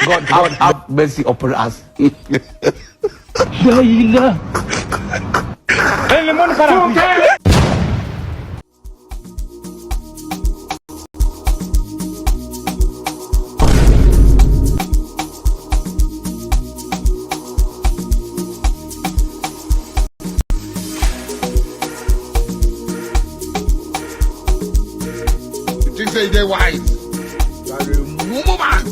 God have mercy upon us. La ilaha. Lemon para. You say they wise. You are a mumu man.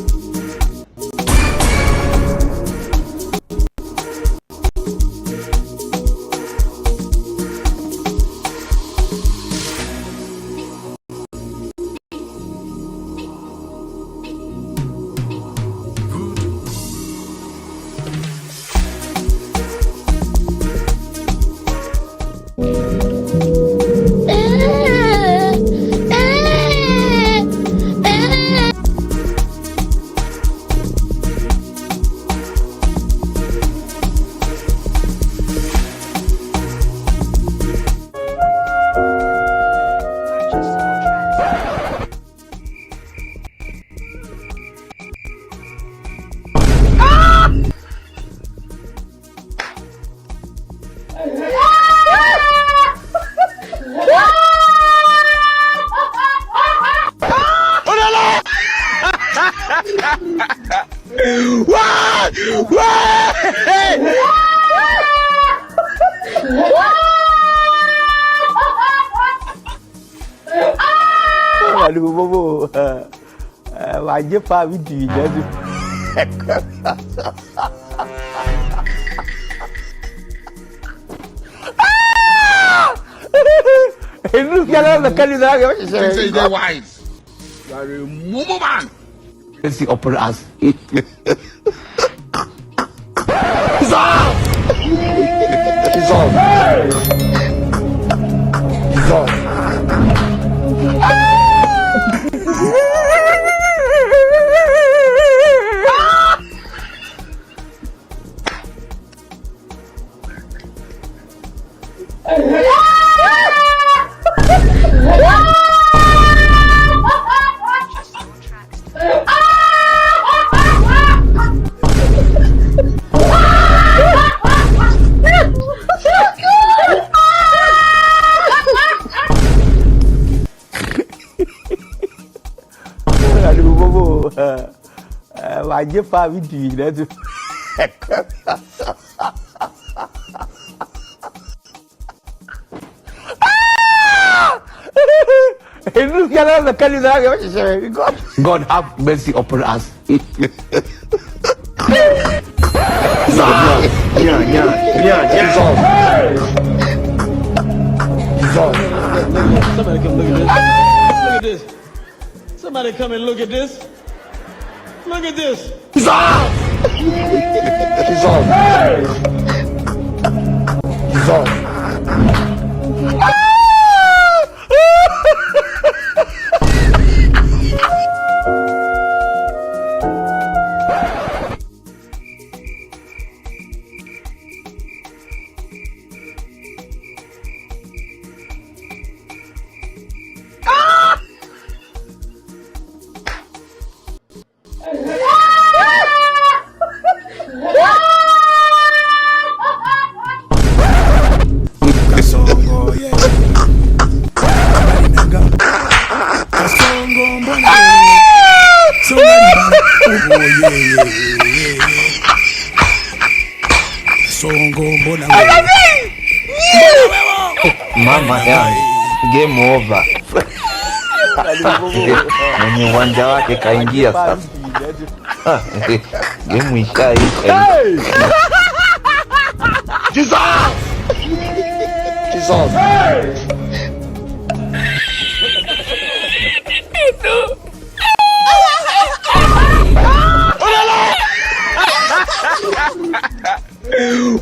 Aduh bobo. Wajib pak video jadi. Ini jangan sekali lagi. You say they wise. You are a mumu man. Mercy upon us. Aduh bobo. Wajib pak video jadi. Ini jangan sekali lagi. God have mercy upon us. Somebody come and look at this. Look at this. Somebody come and look at this. Look at this. Mama ya, game over. Mwenye uwanja wake kaingia sasa. Game ishaisha. Jesus! Jesus!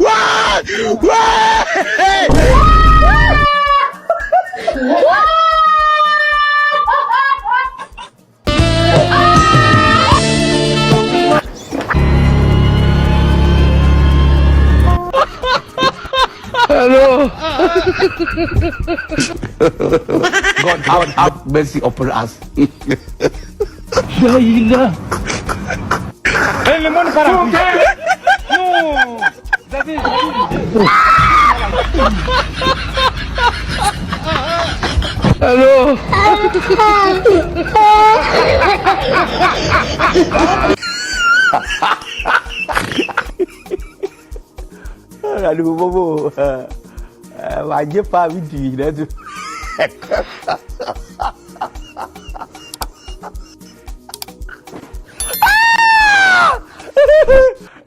What? Hello. God have mercy upon us. Hey, lemon para. No. That is. Hello. Aduh, bobo. Wajib Pak Widi dah tu.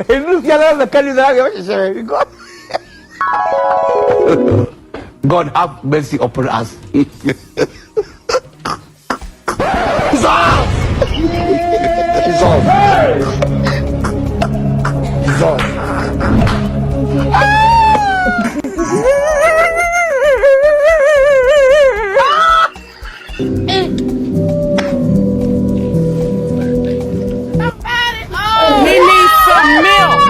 Ini jalan sekali lagi macam saya. God have mercy upon us. Dissolve! Dissolve! Dissolve! He needs some milk.